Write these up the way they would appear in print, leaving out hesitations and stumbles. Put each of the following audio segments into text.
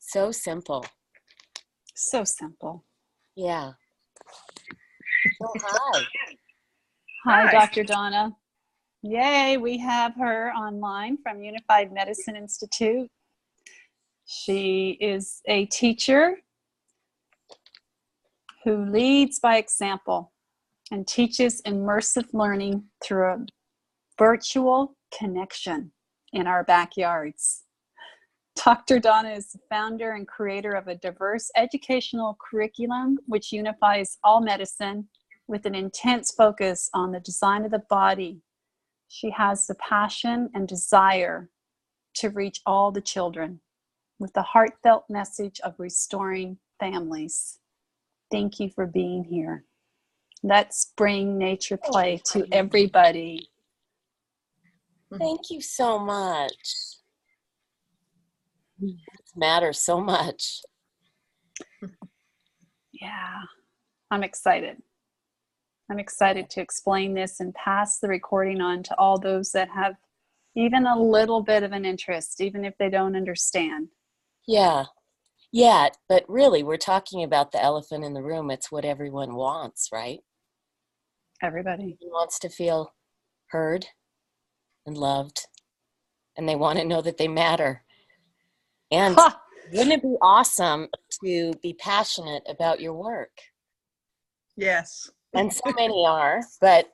So simple. So simple. Yeah. So hi. Hi, Dr. Donna. Yay, we have her online from Unified Medicine Institute. She is a teacher who leads by example and teaches immersive learning through a virtual connection in our backyards. Dr. Donna is the founder and creator of a diverse educational curriculum which unifies all medicine with an intense focus on the design of the body. She has the passion and desire to reach all the children with the heartfelt message of restoring families. Thank you for being here. Let's bring Natureplay to everybody. Thank you so much. It matters so much. Yeah, I'm excited. I'm excited to explain this and pass the recording on to all those that have even a little bit of an interest, even if they don't understand. Yeah, but really we're talking about the elephant in the room. It's what everyone wants, right? Everybody Everyone wants to feel heard and loved, and they want to know that they matter. And wouldn't it be awesome to be passionate about your work? Yes. And so many are, but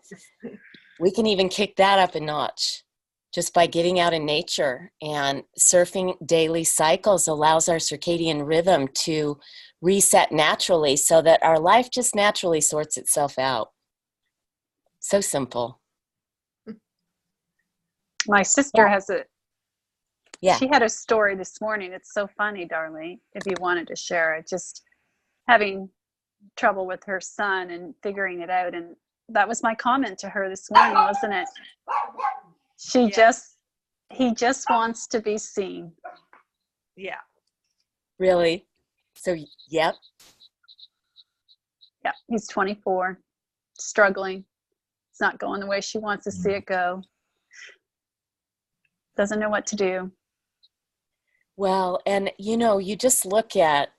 we can even kick that up a notch just by getting out in nature. And surfing daily cycles allows our circadian rhythm to reset naturally so that our life just naturally sorts itself out. So simple. My sister has She had a story this morning. It's so funny, Darlene, if you wanted to share it. Just having trouble with her son and figuring it out. And that was my comment to her this morning, wasn't it? He just wants to be seen. Yeah. Really? So, yep. Yeah, he's 24, struggling. It's not going the way she wants to see it go. Doesn't know what to do. Well, and you just look at,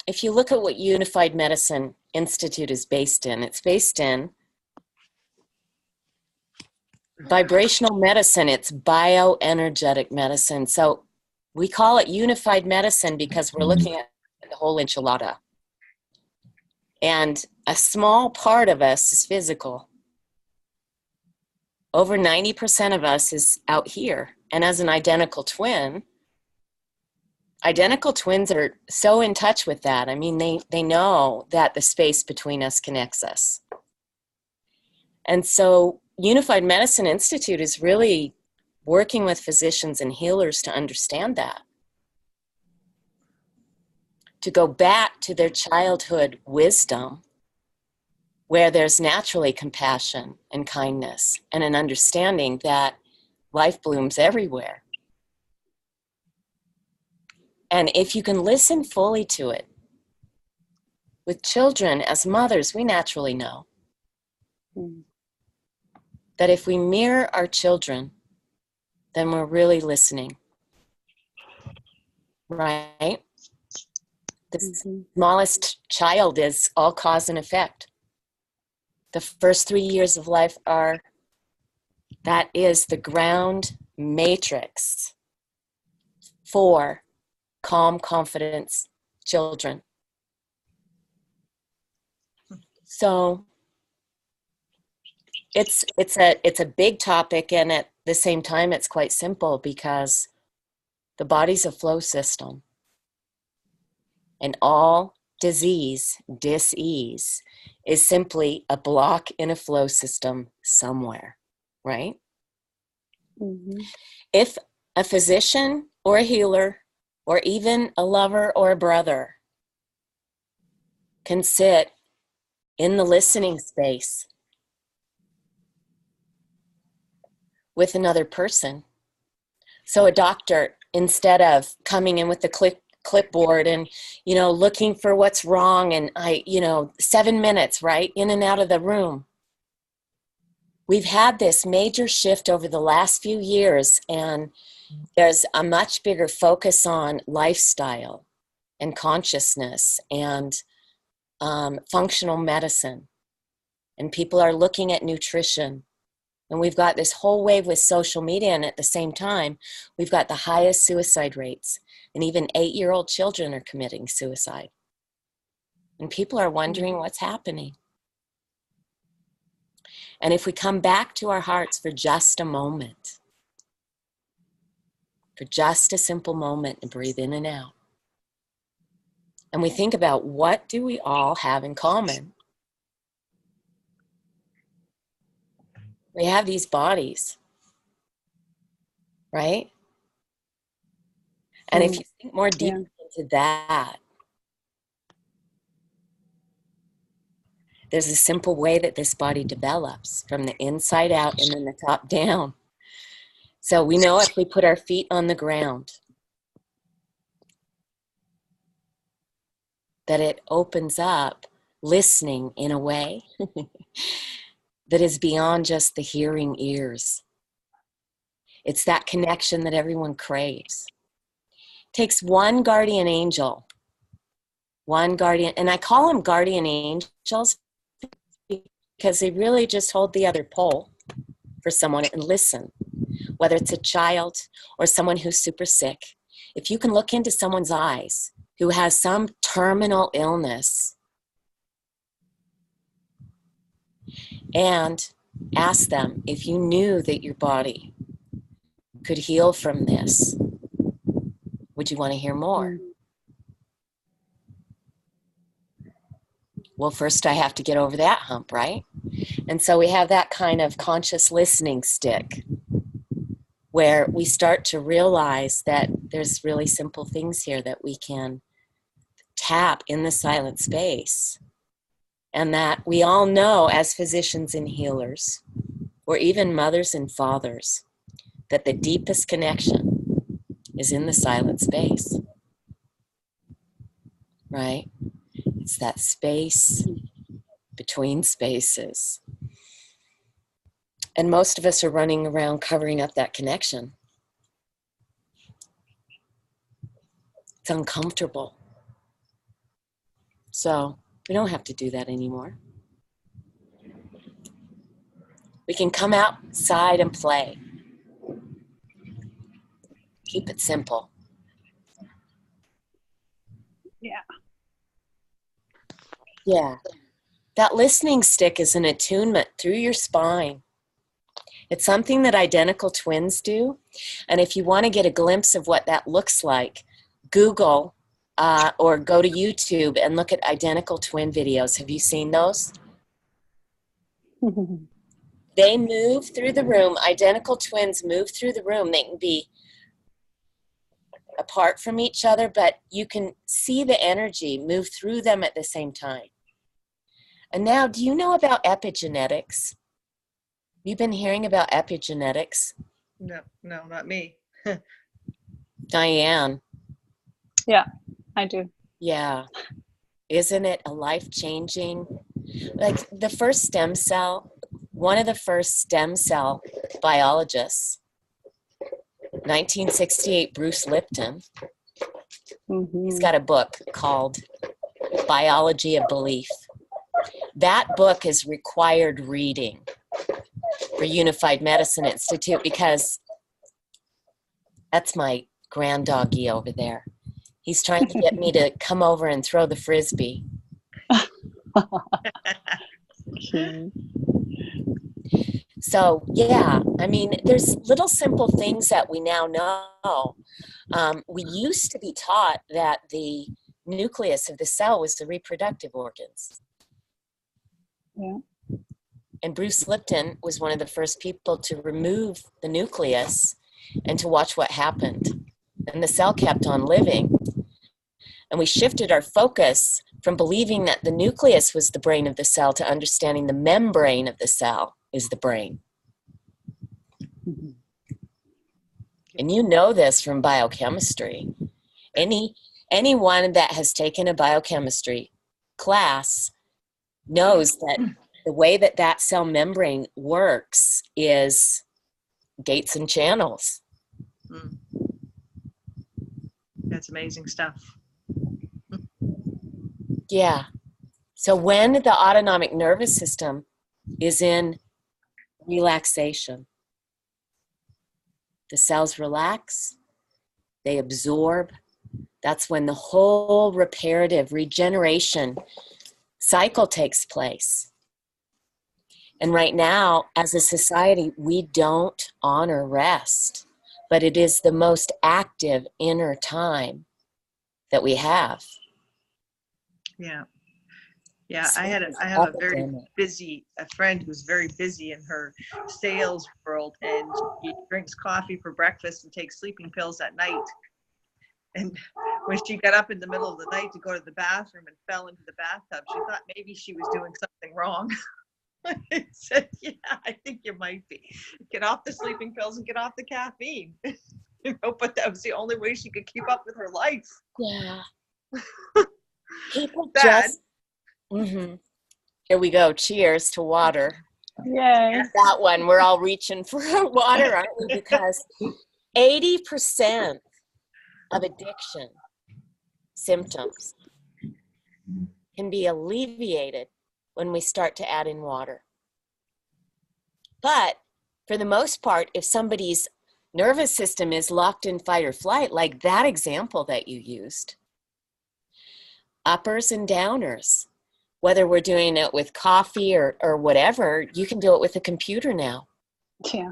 if you look at what Unified Medicine Institute is based in, it's based in vibrational medicine. It's bioenergetic medicine. So we call it unified medicine because we're looking at the whole enchilada. And a small part of us is physical. Over 90% of us is out here. And as an identical twins are so in touch with that. I mean, they know that the space between us connects us. And so Unified Medicine Institute is really working with physicians and healers to understand that. To go back to their childhood wisdom, where there's naturally compassion and kindness and an understanding that life blooms everywhere. And if you can listen fully to it, with children, as mothers, we naturally know that if we mirror our children, then we're really listening, right? The smallest child is all cause and effect. The first 3 years of life that is the ground matrix for calm, confidence children. So it's a big topic, and at the same time it's quite simple because the body's a flow system, and all dis-ease is simply a block in a flow system somewhere, right? Mm-hmm. If a physician or a healer or even a lover or a brother can sit in the listening space with another person. So a doctor, instead of coming in with the clipboard and, looking for what's wrong and 7 minutes, right, in and out of the room. we've had this major shift over the last few years, and there's a much bigger focus on lifestyle and consciousness and functional medicine. And people are looking at nutrition. And we've got this whole wave with social media, and at the same time, we've got the highest suicide rates. And even 8-year-old children are committing suicide. And people are wondering what's happening. And if we come back to our hearts for just a moment, for just a simple moment, and breathe in and out, and we think about, what do we all have in common? We have these bodies, right? And if you think more deeply into that, there's a simple way that this body develops from the inside out and then the top down. So we know if we put our feet on the ground, that it opens up listening in a way that is beyond just the hearing ears. It's that connection that everyone craves. It takes one guardian angel, and I call them guardian angels because they really just hold the other pole for someone and listen, whether it's a child or someone who's super sick. If you can look into someone's eyes who has some terminal illness and ask them, if you knew that your body could heal from this, would you want to hear more? Well, first I have to get over that hump, right? And so we have that kind of conscious listening stick where we start to realize that there's really simple things here that we can tap in the silent space. And that we all know as physicians and healers, or even mothers and fathers, that the deepest connection is in the silent space, right? It's that space between spaces. And most of us are running around covering up that connection. It's uncomfortable. So we don't have to do that anymore. We can come outside and play. Keep it simple. Yeah. Yeah. That listening stick is an attunement through your spine. It's something that identical twins do. And if you want to get a glimpse of what that looks like, Google or go to YouTube and look at identical twin videos. Have you seen those? They move through the room. Identical twins move through the room. They can be apart from each other, but you can see the energy move through them at the same time. And now, do you know about epigenetics? You've been hearing about epigenetics? No, not me. Diane. Yeah, I do. Yeah. Isn't it a life-changing? Like the first stem cell, one of the first stem cell biologists, 1968, Bruce Lipton. He's got a book called Biology of Belief. That book is required reading for Unified Medicine Institute because that's my grand doggy over there. He's trying to get me to come over and throw the frisbee. So, yeah, I mean, there's little simple things that we now know. We used to be taught that the nucleus of the cell was the reproductive organs. Yeah. And Bruce Lipton was one of the first people to remove the nucleus and to watch what happened. And the cell kept on living. And we shifted our focus from believing that the nucleus was the brain of the cell to understanding the membrane of the cell is the brain. And you know this from biochemistry. Anyone that has taken a biochemistry class knows that the way that that cell membrane works is gates and channels. Mm. That's amazing stuff. Yeah. So when the autonomic nervous system is in relaxation, the cells relax, they absorb. That's when the whole reparative regeneration cycle takes place. And right now, as a society, we don't honor rest, but it is the most active inner time that we have. Yeah. Yeah, So I have a very busy, a friend who's very busy in her sales world, and she drinks coffee for breakfast and takes sleeping pills at night. And when she got up in the middle of the night to go to the bathroom and fell into the bathtub, she thought maybe she was doing something wrong. I said, yeah, I think you might be. Get off the sleeping pills and get off the caffeine. But that was the only way she could keep up with her life. Yeah. People Bad. just... Mm-hmm. Here we go. Cheers to water. Yay. That one, we're all reaching for water, aren't we? Because 80% of addiction symptoms can be alleviated when we start to add in water. But for the most part, if somebody's nervous system is locked in fight or flight, like that example that you used, uppers and downers, whether we're doing it with coffee or whatever, you can do it with a computer now. Yeah.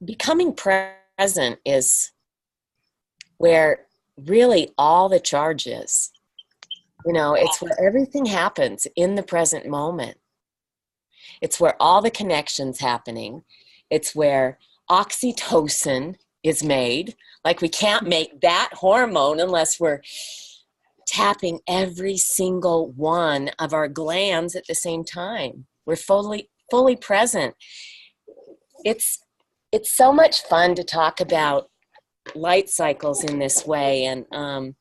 Becoming present is where really all the charge is. You know, it's where everything happens in the present moment. It's where all the connections happening. It's where oxytocin is made. Like, we can't make that hormone unless we're tapping every single one of our glands at the same time. We're fully present. It's so much fun to talk about light cycles in this way, and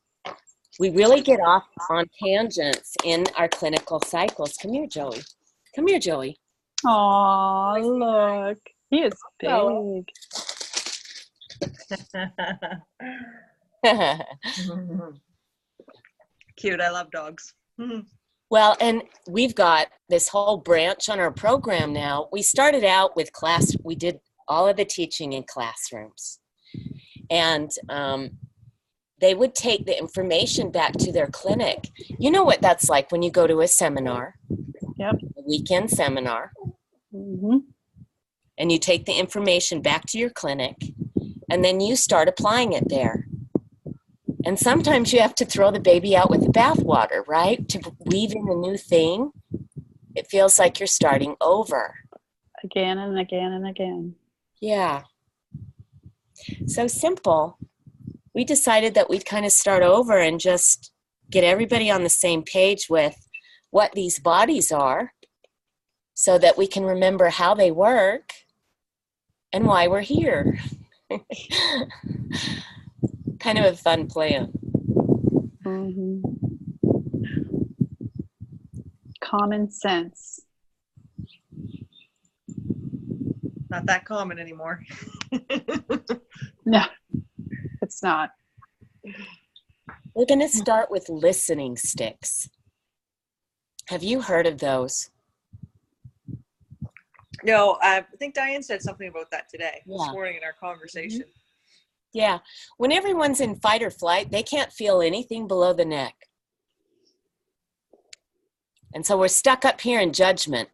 we really get off on tangents in our clinical cycles. Come here, Joey. Come here, Joey. Aw, look. He is big. Cute. I love dogs. Well, and we've got this whole branch on our program now. We started out with class. We did all of the teaching in classrooms. And they would take the information back to their clinic. You know what that's like when you go to a seminar. Yep. A weekend seminar. Mm-hmm. And you take the information back to your clinic, and then you start applying it there. And sometimes you have to throw the baby out with the bathwater, right? To weave in a new thing, it feels like you're starting over. Again and again and again. Yeah. So simple. We decided that we'd kind of start over and just get everybody on the same page with what these bodies are so that we can remember how they work and why we're here. Kind of a fun plan. Mm-hmm. Common sense. Not that common anymore. No, it's not. We're going to start with listening sticks. Have you heard of those? No, I think Diane said something about that today, Yeah. this morning in our conversation. Yeah. When everyone's in fight or flight, they can't feel anything below the neck. And so we're stuck up here in judgment,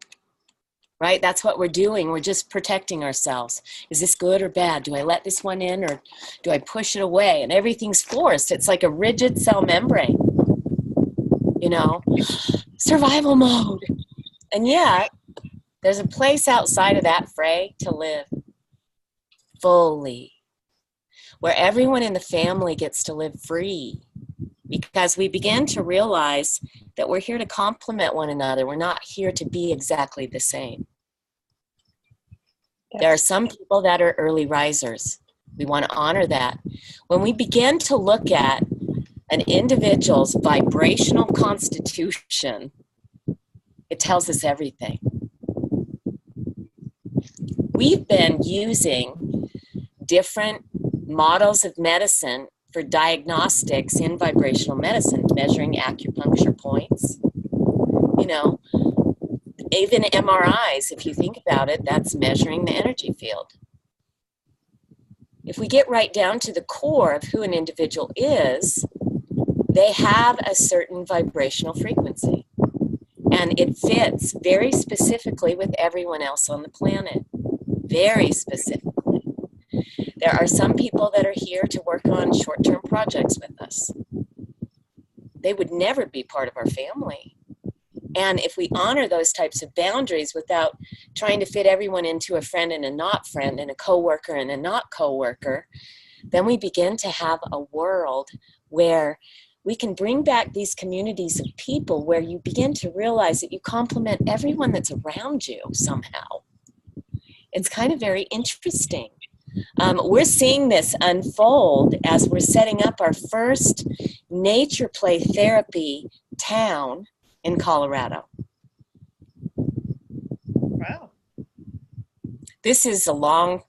right? That's what we're doing. We're just protecting ourselves. Is this good or bad? Do I let this one in or do I push it away? And everything's forced. It's like a rigid cell membrane, you know, survival mode. And yet, there's a place outside of that fray to live fully, where everyone in the family gets to live free, because we begin to realize that we're here to complement one another. We're not here to be exactly the same. There are some people that are early risers. We want to honor that. When we begin to look at an individual's vibrational constitution, It tells us everything. We've been using different models of medicine for diagnostics in vibrational medicine, measuring acupuncture points. You know, even MRIs, if you think about it, that's measuring the energy field. If we get right down to the core of who an individual is, they have a certain vibrational frequency. And it fits very specifically with everyone else on the planet. Very specifically. There are some people that are here to work on short-term projects with us. They would never be part of our family. And if we honor those types of boundaries without trying to fit everyone into a friend and a not friend and a coworker and a not coworker, then we begin to have a world where we can bring back these communities of people where you begin to realize that you complement everyone that's around you somehow. It's kind of very interesting. We're seeing this unfold as we're setting up our first Natureplay Therapy town in Colorado. Wow. This is a long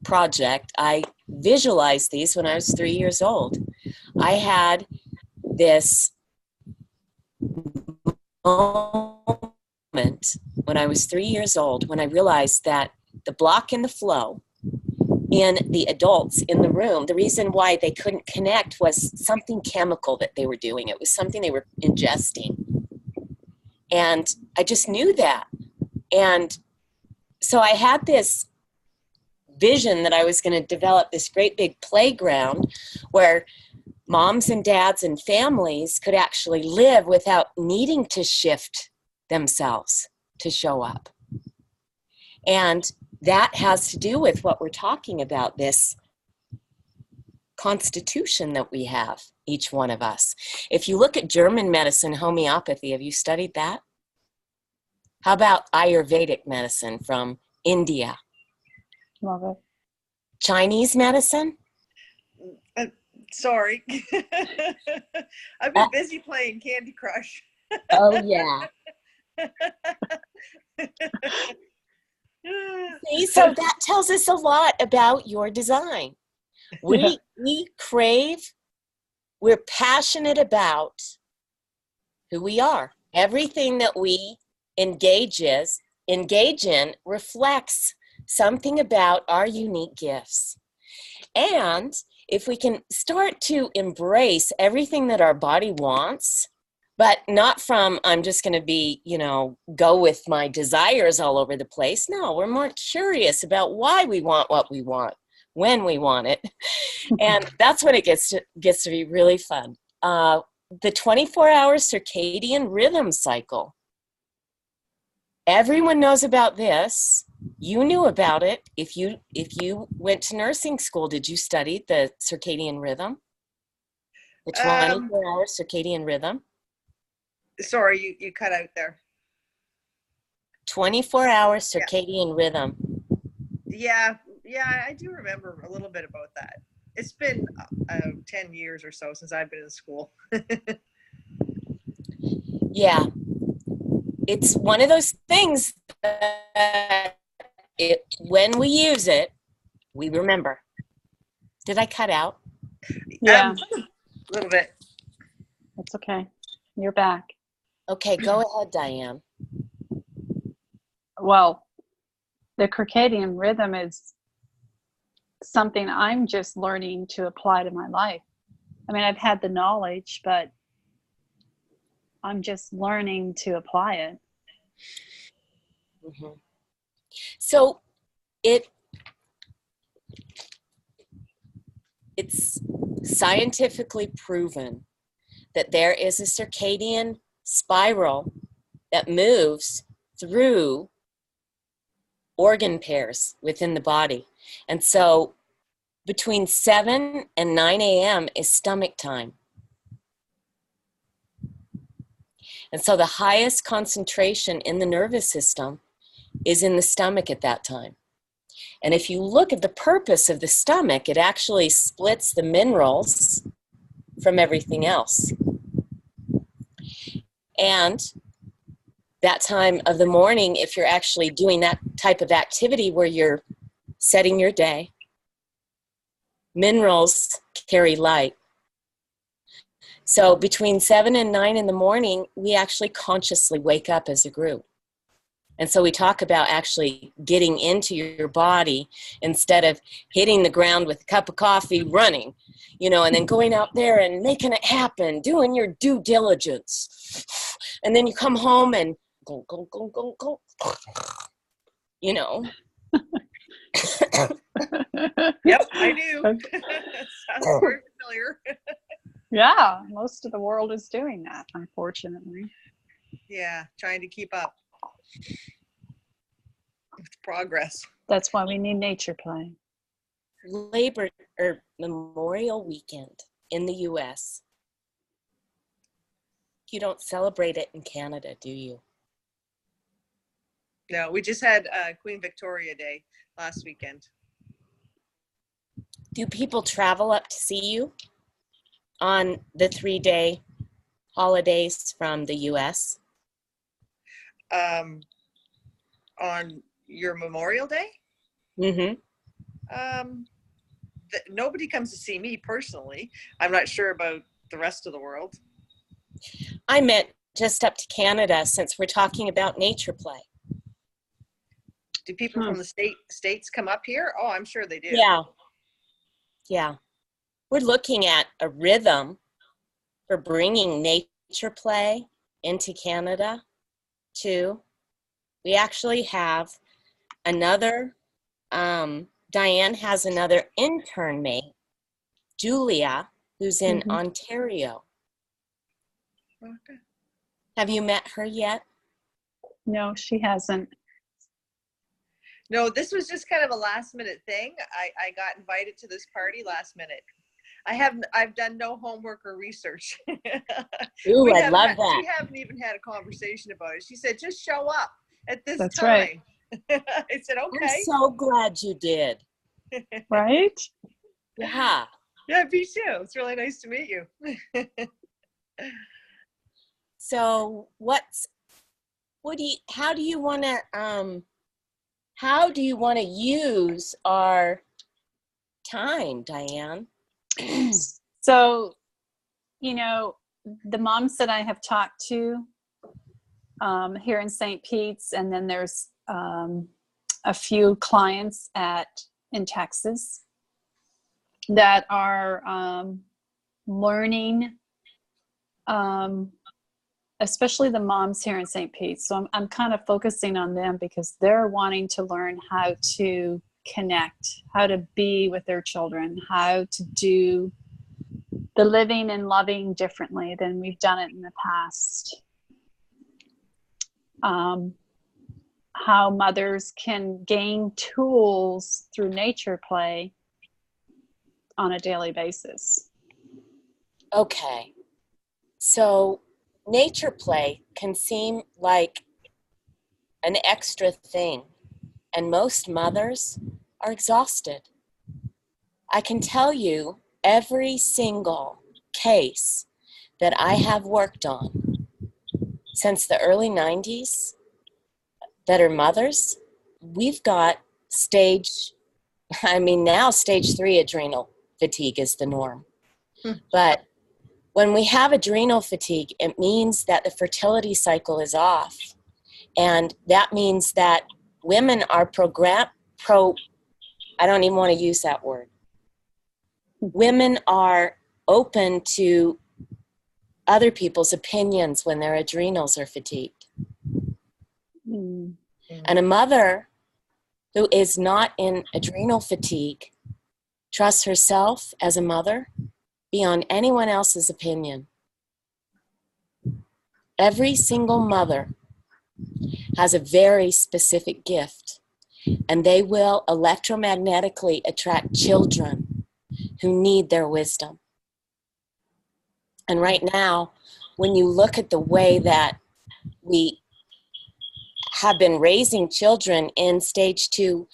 project. I visualized these when I was 3 years old. I had this moment when I was 3 years old when I realized that the block in the flow in the adults in the room, the reason why they couldn't connect was something chemical that they were doing. It was something they were ingesting. And I just knew that. And so I had this vision that I was going to develop this great big playground where moms and dads and families could actually live without needing to shift themselves to show up. And that has to do with what we're talking about, this constitution that we have, each one of us. If you look at German medicine, homeopathy, have you studied that? How about Ayurvedic medicine from India? Love it. Chinese medicine? Sorry. I've been busy playing Candy Crush. Oh, yeah. See, so that tells us a lot about your design. We crave, we're passionate about who we are. Everything that we engage in reflects something about our unique gifts. And if we can start to embrace everything that our body wants, but not from, I'm just going to be, go with my desires all over the place. No, we're more curious about why we want what we want, when we want it. And that's when it gets to be really fun. The 24-hour circadian rhythm cycle. Everyone knows about this. You knew about it. If you went to nursing school, did you study the circadian rhythm? The 24-hour circadian rhythm? Sorry, you cut out there. 24-hour circadian rhythm. Yeah, I do remember a little bit about that. It's been 10 years or so since I've been in school. Yeah. It's one of those things that when we use it, we remember. Did I cut out? Yeah. A little bit. That's okay. You're back. Okay, go ahead, Diane. Well, the circadian rhythm is something I'm just learning to apply to my life. I mean, I've had the knowledge, but I'm just learning to apply it. Mm-hmm. So it's scientifically proven that there is a circadian spiral that moves through organ pairs within the body. And so between 7 and 9 a.m. is stomach time. And so the highest concentration in the nervous system is in the stomach at that time. And if you look at the purpose of the stomach, it actually splits the minerals from everything else. And that time of the morning, if you're actually doing that type of activity where you're setting your day, minerals carry light. So between 7 and 9 in the morning, we actually consciously wake up as a group. And so we talk about actually getting into your body instead of hitting the ground with a cup of coffee, running, you know, and then going out there and making it happen, doing your due diligence. And then you come home and go, go, go, go, go, you know. Yep, I do. Sounds very familiar. Yeah, most of the world is doing that, unfortunately. Yeah, trying to keep up with progress. That's why we need Natureplay. Labor or Memorial Weekend in the U.S. You don't celebrate it in Canada, do you? No, we just had Queen Victoria Day last weekend. Do people travel up to see you on the 3-day holidays from the U.S.? On your Memorial Day? Mm-hmm. Nobody comes to see me personally. I'm not sure about the rest of the world. I meant just up to Canada, since we're talking about Natureplay. Do people from the states come up here? Oh, I'm sure they do. Yeah. Yeah. We're looking at a rhythm for bringing Natureplay into Canada too. We actually have another, Diane has another intern mate, Julia, who's in Ontario. Okay. Have you met her yet? No, she hasn't. No, this was just kind of a last minute thing. I got invited to this party last minute. I've done no homework or research. Ooh, I love that. We haven't even had a conversation about it. She said, just show up at this That's time. right. I said, okay. I'm so glad you did. Right? Yeah. Yeah, me too. It's really nice to meet you. So how do you want to use our time, Diane? So, you know, the moms that I have talked to here in St. Pete's, and then there's a few clients in Texas that are learning, especially the moms here in St. Pete's. So I'm kind of focusing on them because they're wanting to learn how to connect, how to be with their children, how to do the living and loving differently than we've done it in the past. How mothers can gain tools through Natureplay on a daily basis. Okay. So Natureplay can seem like an extra thing, and most mothers are exhausted. I can tell you every single case that I have worked on since the early 90s that are mothers, we've got stage 3 adrenal fatigue is the norm. But when we have adrenal fatigue, it means that the fertility cycle is off. And that means that women are I don't even want to use that word. Women are open to other people's opinions when their adrenals are fatigued. And a mother who is not in adrenal fatigue trusts herself as a mother beyond anyone else's opinion. Every single mother has a very specific gift, and they will electromagnetically attract children who need their wisdom. And right now, when you look at the way that we have been raising children in stage 2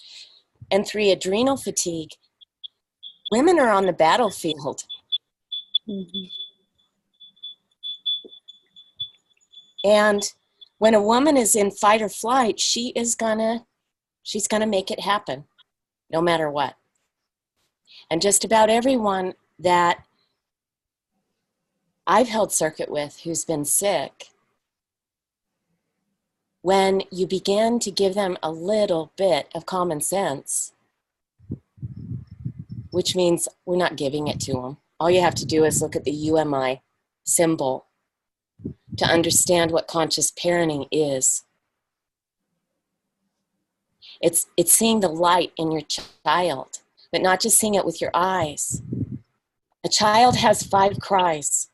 and 3 adrenal fatigue, women are on the battlefield. And when a woman is in fight or flight, she's gonna make it happen, no matter what. And just about everyone that I've held circuit with who's been sick, when you begin to give them a little bit of common sense, which means we're not giving it to them. All you have to do is look at the UMI symbol to understand what conscious parenting is. It's seeing the light in your child, but not just seeing it with your eyes. A child has 5 cries,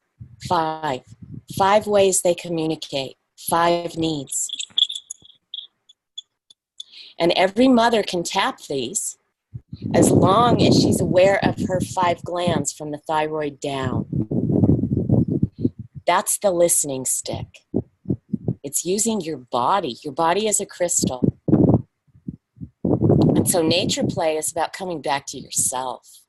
5 ways they communicate, 5 needs. And every mother can tap these as long as she's aware of her 5 glands from the thyroid down. That's the listening stick. It's using your body. Your body is a crystal. And so Natureplay is about coming back to yourself,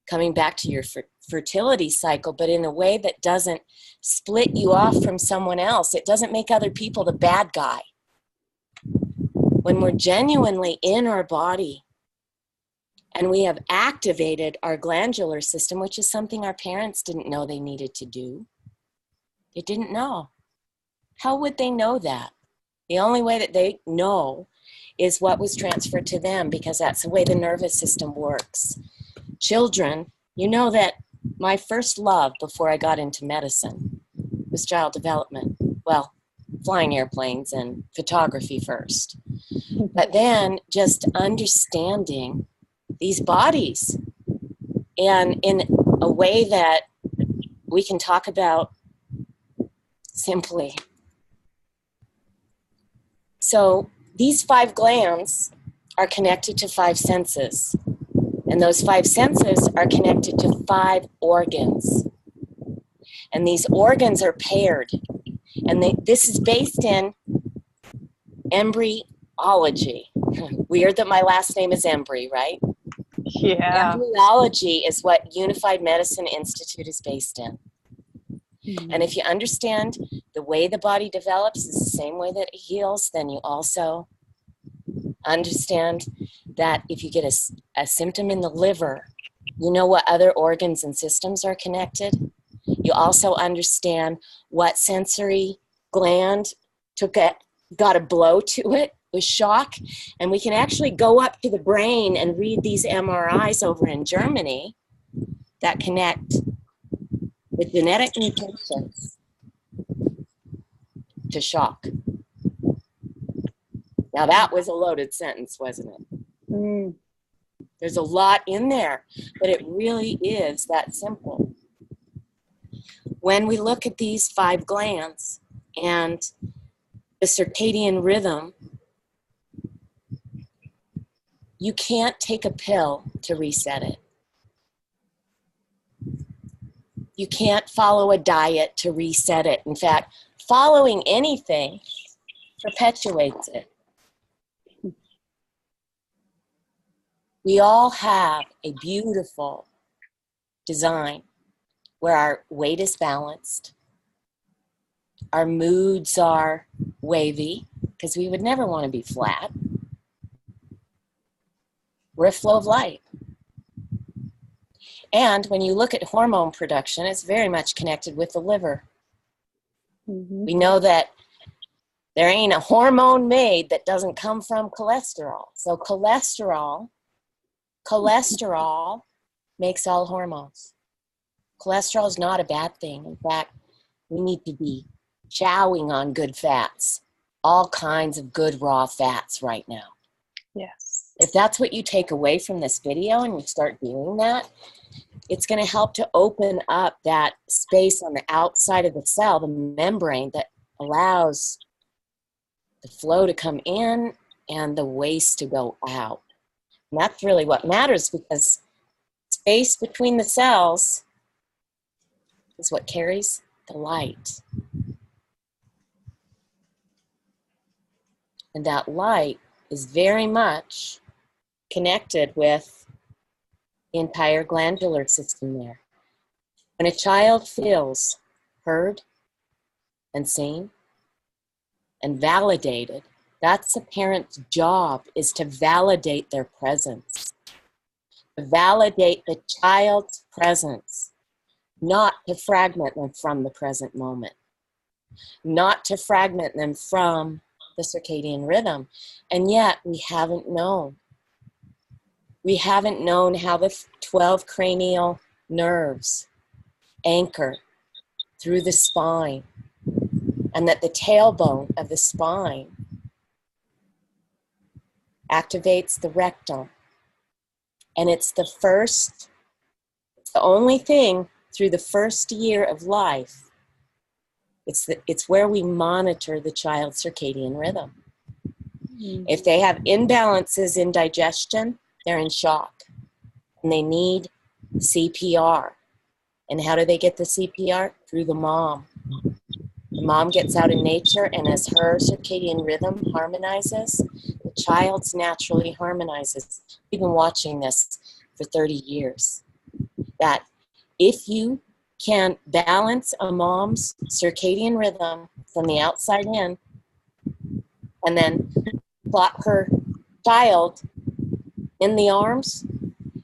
coming back to your fertility cycle, but in a way that doesn't split you off from someone else. It doesn't make other people the bad guy. When we're genuinely in our body and we have activated our glandular system, which is something our parents didn't know they needed to do. They didn't know. How would they know that? The only way that they know is what was transferred to them, because that's the way the nervous system works. Children, you know that my first love before I got into medicine was child development. Well, flying airplanes and photography first. But then just understanding these bodies, and in a way that we can talk about simply. So these 5 glands are connected to 5 senses, and those 5 senses are connected to 5 organs. And these organs are paired, and this is based in embryology. Weird that my last name is Embry, right? Yeah. Embryology is what Unified Medicine Institute is based in. And if you understand the way the body develops is the same way that it heals, then you also understand that if you get a symptom in the liver, you know what other organs and systems are connected. You also understand what sensory gland got a blow to it with shock. And we can actually go up to the brain and read these MRIs over in Germany that connect with genetic mutations to shock. Now that was a loaded sentence, wasn't it? There's a lot in there, but it really is that simple. When we look at these 5 glands and the circadian rhythm, you can't take a pill to reset it. You can't follow a diet to reset it. In fact, following anything perpetuates it. We all have a beautiful design where our weight is balanced, our moods are wavy, because we would never want to be flat. We're a flow of light. And when you look at hormone production, it's very much connected with the liver. We know that there ain't a hormone made that doesn't come from cholesterol. So cholesterol makes all hormones. Cholesterol is not a bad thing. In fact, we need to be chowing on good fats, all kinds of good raw fats right now. Yes. If that's what you take away from this video and you start doing that, it's going to help to open up that space on the outside of the cell, the membrane that allows the flow to come in and the waste to go out. And that's really what matters, because space between the cells is what carries the light. And that light is very much connected with the entire glandular system there. When a child feels heard and seen and validated. That's a parent's job, is to validate their presence. Validate the child's presence, not to fragment them from the present moment, not to fragment them from the circadian rhythm. And yet we haven't known. We haven't known how the 12 cranial nerves anchor through the spine, and that the tailbone of the spine activates the rectum. And it's the only thing through the first year of life. It's where we monitor the child's circadian rhythm. Mm-hmm. If they have imbalances in digestion, they're in shock and they need CPR. And how do they get the CPR? Through the mom. The mom gets out in nature, and as her circadian rhythm harmonizes, the child's naturally harmonizes. We've been watching this for 30 years. That if you can balance a mom's circadian rhythm from the outside in, and then plot her child in the arms,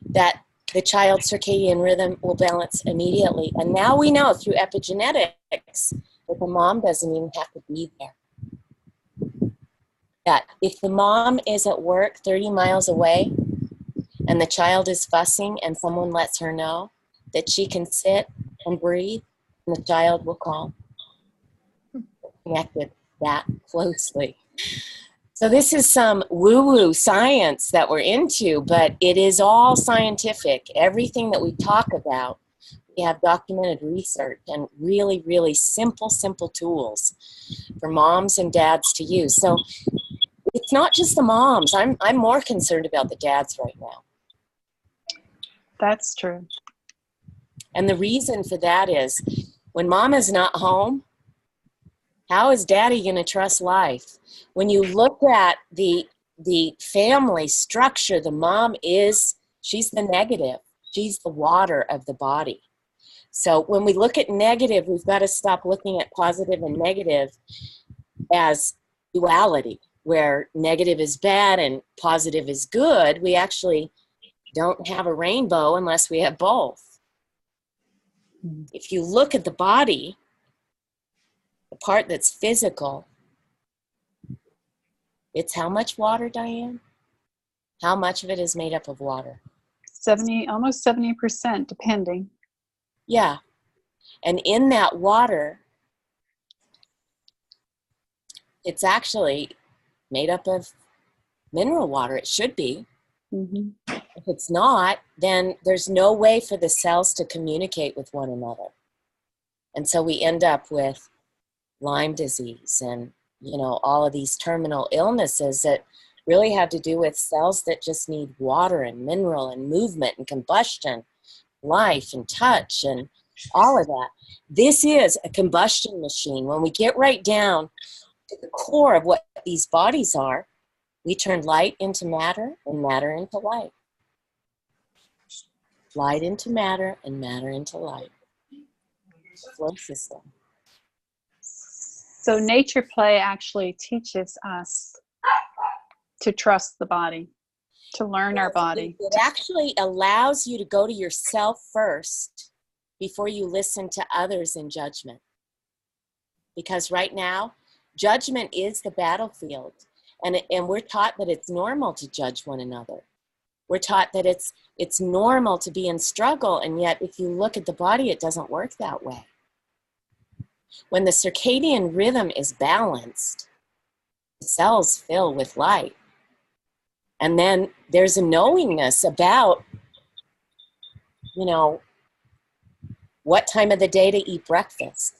that the child's circadian rhythm will balance immediately. And now we know through epigenetics that the mom doesn't even have to be there. That if the mom is at work 30 miles away and the child is fussing and someone lets her know, that she can sit and breathe and the child will calm. Connected that closely. So this is some woo-woo science that we're into, but it is all scientific. Everything that we talk about, we have documented research and really, really simple tools for moms and dads to use. So it's not just the moms. I'm more concerned about the dads right now. That's true. And the reason for that is when mom is not home, how is daddy going to trust life? When you look at the family structure, the mom she's the negative. She's the water of the body. So when we look at negative, we've got to stop looking at positive and negative as duality, where negative is bad and positive is good. We actually don't have a rainbow unless we have both. If you look at the body, the part that's physical, it's how much water, Diane? How much of it is made up of water? Almost 70%, depending. Yeah. And in that water, it's actually made up of mineral water. It should be. Mm-hmm. If it's not, then there's no way for the cells to communicate with one another. And so we end up with Lyme disease and, all of these terminal illnesses that really have to do with cells that just need water and mineral and movement and combustion, life and touch and all of that. This is a combustion machine. When we get right down to the core of what these bodies are, we turn light into matter and matter into light. Light into matter and matter into light. The flow system. So Natureplay actually teaches us to trust the body, to learn our body. It actually allows you to go to yourself first before you listen to others in judgment. Because right now, judgment is the battlefield. And we're taught that it's normal to judge one another. We're taught that it's normal to be in struggle, and yet if you look at the body, it doesn't work that way. When the circadian rhythm is balanced, the cells fill with light. And then there's a knowingness about, what time of the day to eat breakfast,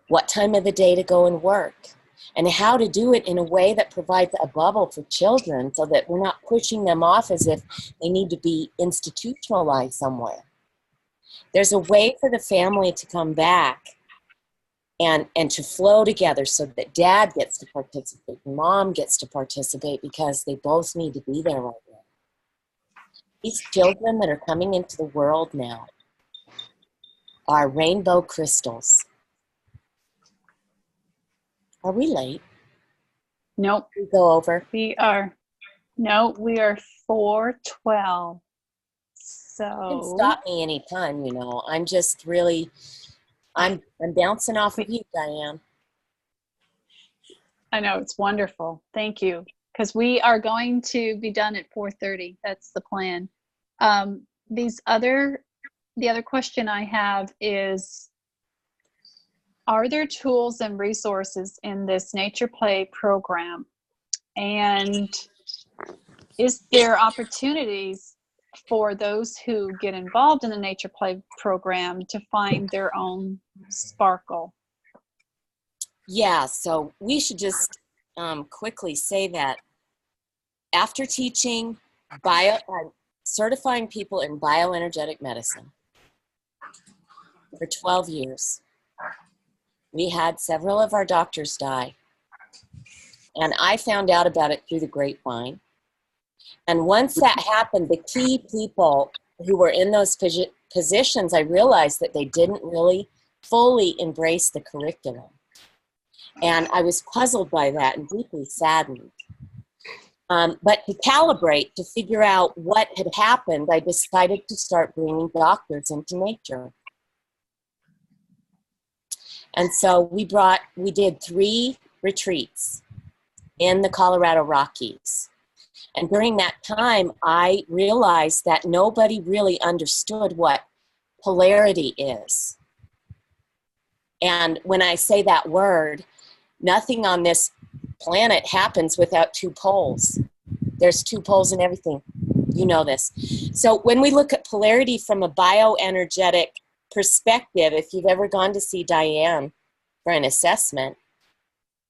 what time of the day to go and work, and how to do it in a way that provides a bubble for children so that we're not pushing them off as if they need to be institutionalized somewhere. There's a way for the family to come back and to flow together so that dad gets to participate, mom gets to participate, because they both need to be there right now. These children that are coming into the world now are rainbow crystals. Are we late? Nope. We go over. We are 4:12. You can So stop me anytime, I'm just really, I'm bouncing off of you, Diane. I know, it's wonderful. Thank you. Because we are going to be done at 4:30. That's the plan. The other question I have is, are there tools and resources in this Natureplay program? And is there opportunities for those who get involved in the Natureplay program to find their own sparkle? Yeah, so we should just quickly say that after teaching certifying people in bioenergetic medicine for 12 years, we had several of our doctors die. And I found out about it through the grapevine. And once that happened, the key people who were in those positions, I realized that they didn't really fully embrace the curriculum. And I was puzzled by that and deeply saddened. But to calibrate, to figure out what had happened, I decided to start bringing doctors into nature. And so we did 3 retreats in the Colorado Rockies. And during that time, I realized that nobody really understood what polarity is. And when I say that word, nothing on this planet happens without 2 poles. There's 2 poles in everything. You know this. So when we look at polarity from a bioenergetic perspective, if you've ever gone to see Diane for an assessment,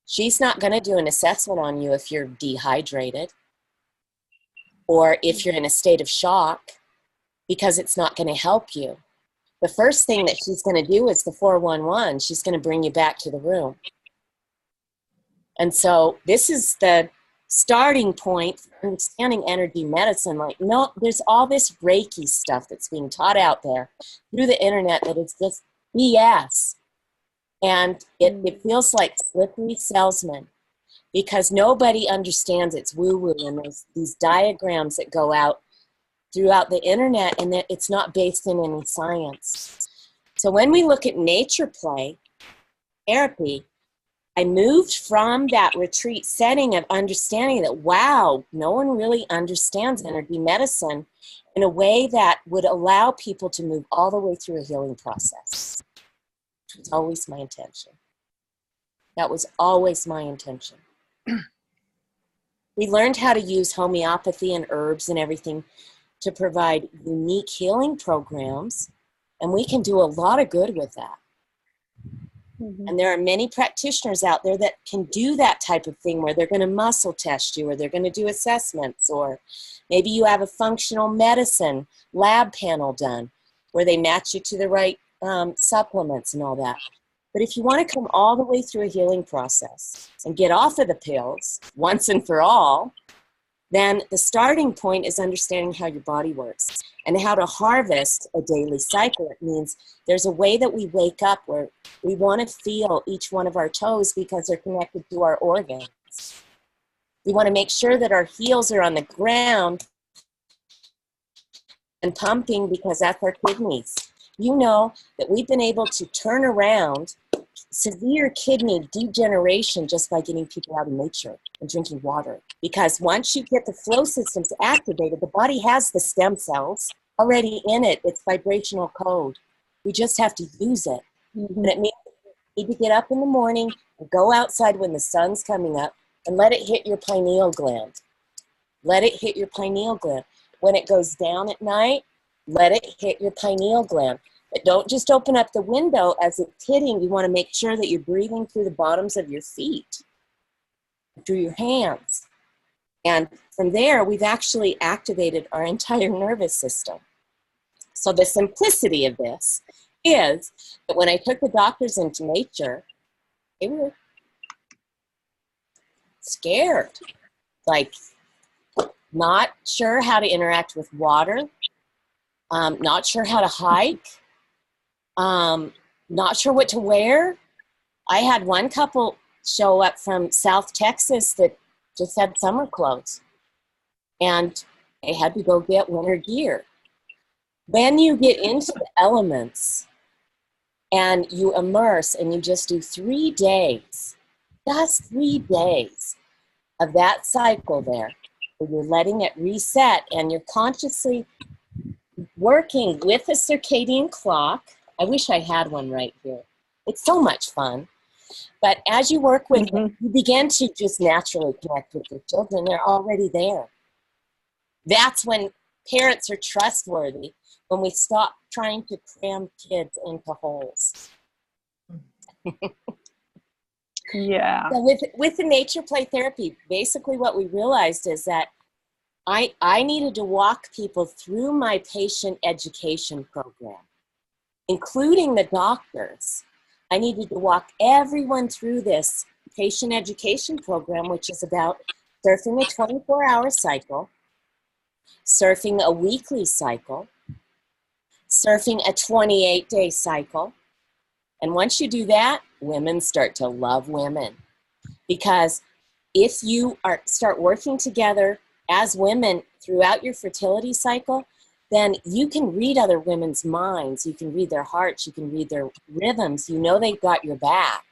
she's not going to do an assessment on you if you're dehydrated or if you're in a state of shock, because it's not going to help you. The first thing that she's going to do is the 411. She's going to bring you back to the room. And so this is the starting point for understanding energy medicine. Like, no, there's all this Reiki stuff that's being taught out there through the internet that is just BS. And it feels like slippery salesman, because nobody understands it's woo-woo, and there's these diagrams that go out throughout the internet, and that it's not based in any science. So when we look at Natureplay Therapy, I moved from that retreat setting of understanding that, wow, no one really understands energy medicine in a way that would allow people to move all the way through a healing process. It was always my intention. That was always my intention. We learned how to use homeopathy and herbs and everything to provide unique healing programs, and we can do a lot of good with that. Mm-hmm. And there are many practitioners out there that can do that type of thing, where they're going to muscle test you, or they're going to do assessments, or maybe you have a functional medicine lab panel done where they match you to the right supplements and all that. But if you want to come all the way through a healing process and get off of the pills once and for all, then the starting point is understanding how your body works and how to harvest a daily cycle. It means there's a way that we wake up where we want to feel each one of our toes because they're connected to our organs. We want to make sure that our heels are on the ground and pumping, because that's our kidneys. You know that we've been able to turn around severe kidney degeneration just by getting people out of nature and drinking water. Because once you get the flow systems activated, the body has the stem cells already in it. It's vibrational code. We just have to use it. Mm-hmm. And it means you need to get up in the morning and go outside when the sun's coming up and let it hit your pineal gland. Let it hit your pineal gland. When it goes down at night, let it hit your pineal gland. But don't just open up the window as it's hitting. You want to make sure that you're breathing through the bottoms of your feet, through your hands. And from there, we've actually activated our entire nervous system. So the simplicity of this is that when I took the doctors into nature, they were scared, like not sure how to interact with water, not sure how to hike, not sure what to wear. I had one couple show up from South Texas that just had summer clothes, and they had to go get winter gear. When you get into the elements and you immerse and you just do 3 days, just 3 days of that cycle there, where you're letting it reset and you're consciously working with a circadian clock. I wish I had one right here. It's so much fun. But as you work with it, you begin to just naturally connect with your children. They're already there. That's when parents are trustworthy, when we stop trying to cram kids into holes. Yeah. So with the Natureplay Therapy, basically what we realized is that I needed to walk people through my patient education program, including the doctors. I needed to walk everyone through this patient education program, which is about surfing a 24-hour cycle, surfing a weekly cycle, surfing a 28-day cycle. And once you do that, women start to love women. Because if you start working together as women throughout your fertility cycle, then you can read other women's minds. You can read their hearts. You can read their rhythms. You know they've got your back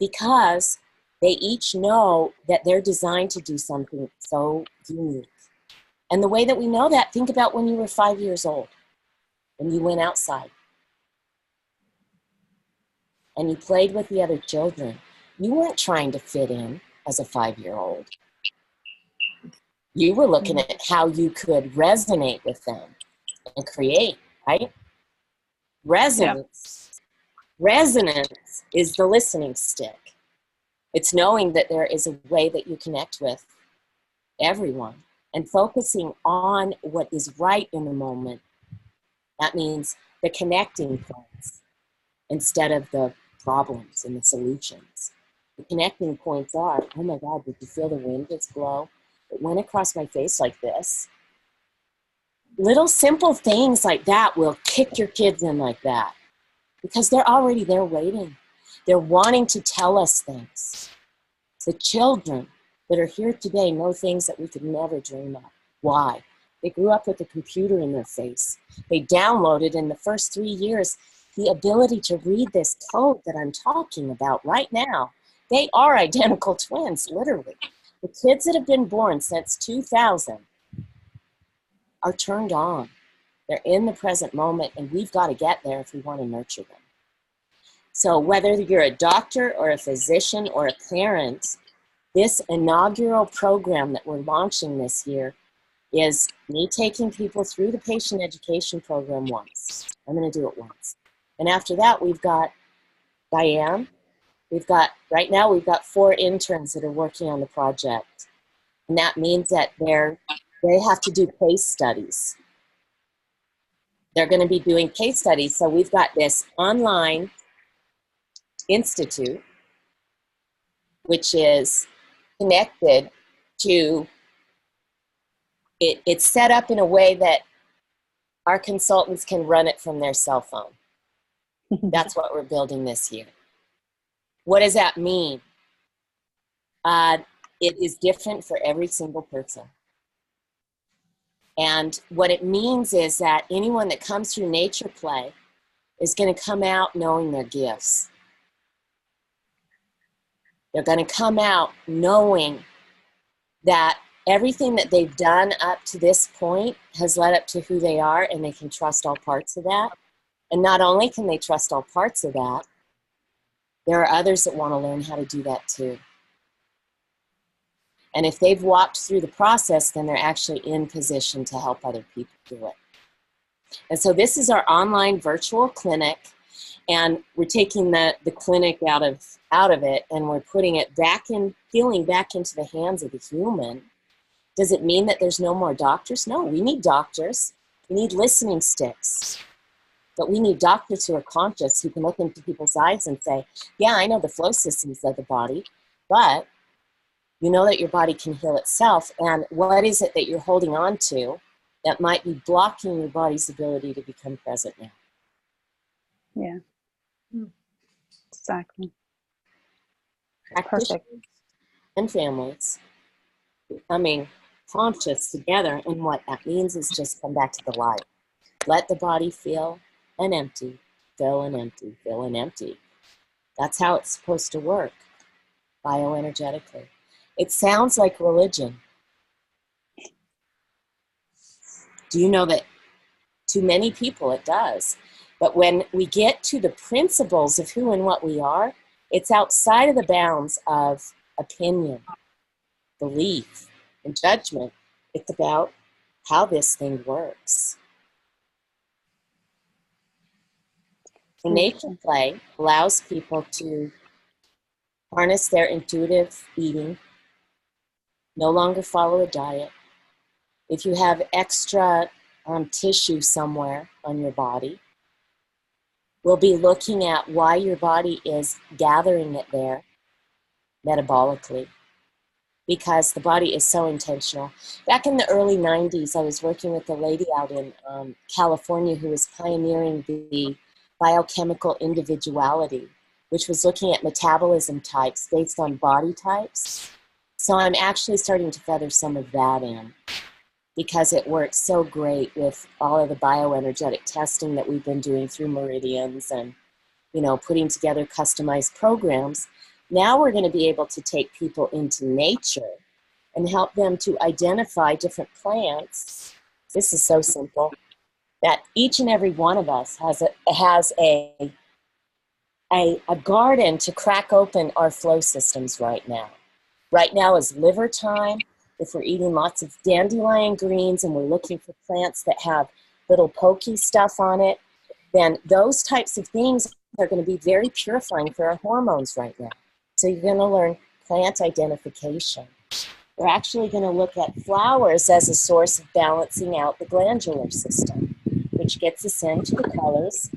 because they each know that they're designed to do something so unique. And the way that we know that, think about when you were 5 years old, when you went outside and you played with the other children. You weren't trying to fit in as a 5-year-old. You were looking at how you could resonate with them and create, right? Resonance is the listening stick. It's knowing that there is a way that you connect with everyone and focusing on what is right in the moment. That means the connecting points instead of the problems and the solutions. The connecting points are, oh my God, did you feel the wind just blow? It went across my face like this. Little simple things like that will kick your kids in like that because they're already there waiting. They're wanting to tell us things. The children that are here today know things that we could never dream of. Why? They grew up with a computer in their face. They downloaded in the first 3 years the ability to read this code that I'm talking about right now. They are identical twins, literally. The kids that have been born since 2000 are turned on. They're in the present moment, and we've got to get there if we want to nurture them. So whether you're a doctor or a physician or a parent, this inaugural program that we're launching this year is me taking people through the patient education program once. I'm going to do it once. And after that, we've got Diane. Right now, we've got 4 interns that are working on the project. And that means that they have to do case studies. They're going to be doing case studies. So we've got this online institute, which is connected to, it's set up in a way that our consultants can run it from their cell phone. That's what we're building this year. What does that mean? It is different for every single person. And what it means is that anyone that comes through Natureplay is going to come out knowing their gifts. They're going to come out knowing that everything that they've done up to this point has led up to who they are, and they can trust all parts of that. And not only can they trust all parts of that, there are others that want to learn how to do that too. And if they've walked through the process, then they're actually in position to help other people do it. And so this is our online virtual clinic, and we're taking the clinic out of it, and we're putting it back in, healing back into the hands of the human. Does it mean that there's no more doctors? No, we need doctors. We need listening sticks. But we need doctors who are conscious, who can look into people's eyes and say, yeah, I know the flow systems of the body, but you know that your body can heal itself. And what is it that you're holding on to that might be blocking your body's ability to become present now? Yeah, exactly. practitioners Perfect. and families becoming conscious together. And what that means is just come back to the light. Let the body fill and empty, fill and empty, fill and empty. That's how it's supposed to work bioenergetically. It sounds like religion. Do you know that to many people it does? But when we get to the principles of who and what we are, it's outside of the bounds of opinion, belief, and judgment. It's about how this thing works. So Natureplay allows people to harness their intuitive eating, no longer follow a diet. If you have extra tissue somewhere on your body, we'll be looking at why your body is gathering it there metabolically, because the body is so intentional. Back in the early 90s, I was working with a lady out in California who was pioneering the biochemical individuality, which was looking at metabolism types based on body types. So I'm actually starting to feather some of that in, because it works so great with all of the bioenergetic testing that we've been doing through meridians and, putting together customized programs. Now we're going to be able to take people into nature and help them to identify different plants. This is so simple, that each and every one of us has a garden to crack open our flow systems right now. Right now is liver time. If we're eating lots of dandelion greens and we're looking for plants that have little pokey stuff on it, then those types of things are going to be very purifying for our hormones right now. So you're going to learn plant identification. We're actually going to look at flowers as a source of balancing out the glandular system, which gets us into the colors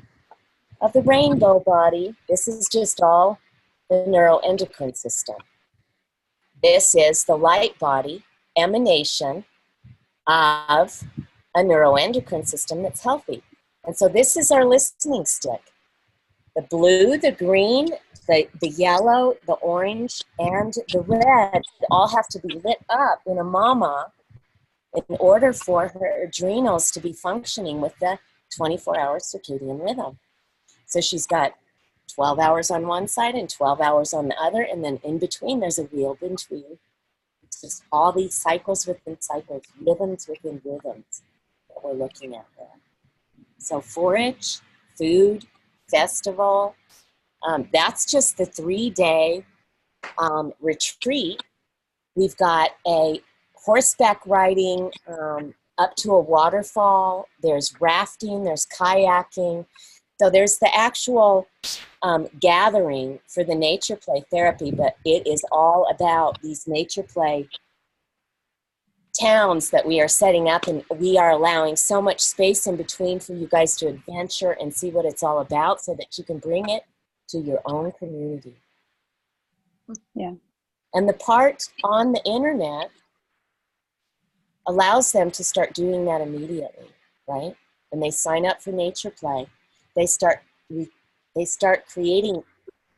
of the rainbow body. This is just all the neuroendocrine system. This is the light body emanation of a neuroendocrine system that's healthy. And so this is our listening stick. The blue, the green, the yellow, the orange, and the red all have to be lit up in a mama in order for her adrenals to be functioning with the 24-hour circadian rhythm. So she's got 12 hours on one side and 12 hours on the other, and then in between there's a wheel between. It's just all these cycles within cycles, rhythms within rhythms that we're looking at there. So forage, food, festival, that's just the 3-day retreat. We've got a horseback riding up to a waterfall. There's rafting, there's kayaking. So there's the actual gathering for the Natureplay Therapy, but it is all about these Natureplay towns that we are setting up, and we are allowing so much space in between for you guys to adventure and see what it's all about so that you can bring it to your own community. Yeah. And the part on the internet allows them to start doing that immediately, right? When they sign up for Natureplay, they start creating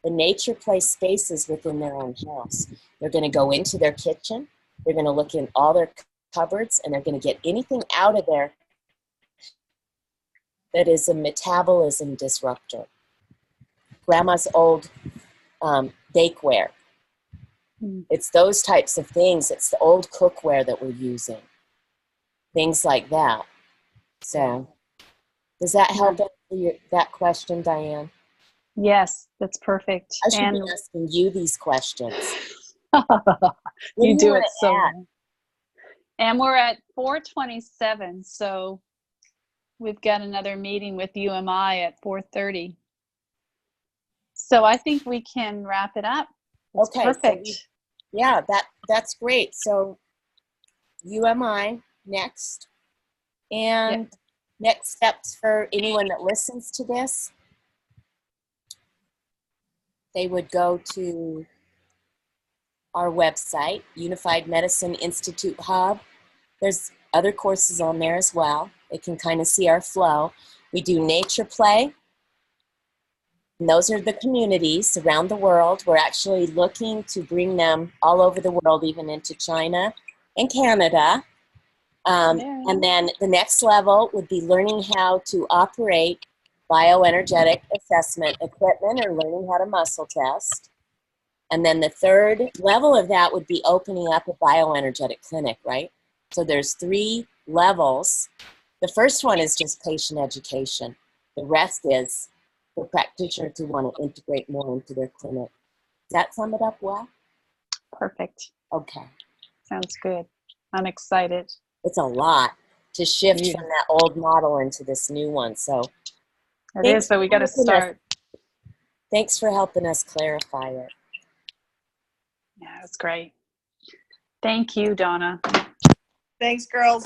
the Natureplay spaces within their own house. They're going to go into their kitchen. They're going to look in all their cupboards, and they're going to get anything out of there that is a metabolism disruptor. Grandma's old bakeware. It's those types of things. It's the old cookware that we're using. Things like that. So, does that help answer that question, Diane? Yes, that's perfect. I should be asking you these questions. You do it so well. And we're at 4:27, so we've got another meeting with UMI at 4:30. So I think we can wrap it up. That's okay, perfect. So that's great. So UMI next. And next steps for anyone that listens to this, they would go to our website, Unified Medicine Institute Hub. There's other courses on there as well. They can kind of see our flow. We do Natureplay. And those are the communities around the world. We're actually looking to bring them all over the world, even into China and Canada. And then the next level would be learning how to operate bioenergetic assessment equipment or learning how to muscle test. And then the third level of that would be opening up a bioenergetic clinic, right? So there's 3 levels. The first one is just patient education. The rest is for practitioners who want to integrate more into their clinic. Does that sum it up well? Perfect. Okay. Sounds good. I'm excited. It's a lot to shift from that old model into this new one. So it is, but we got to start. Thanks for helping us clarify it. Yeah, it's great. Thank you, Donna. Thanks, girls.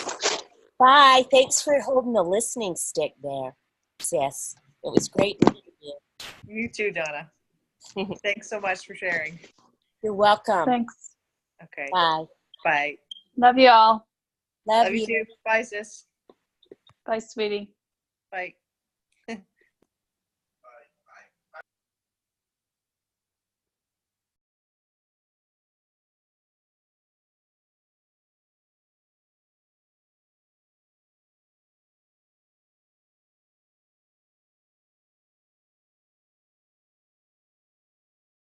Bye. Thanks for holding the listening stick there, sis. It was great meeting you. You too, Donna. Thanks so much for sharing. You're welcome. Thanks. Okay. Bye. Bye. Love you all. Love you you too. Bye, sis. Bye, sweetie. Bye.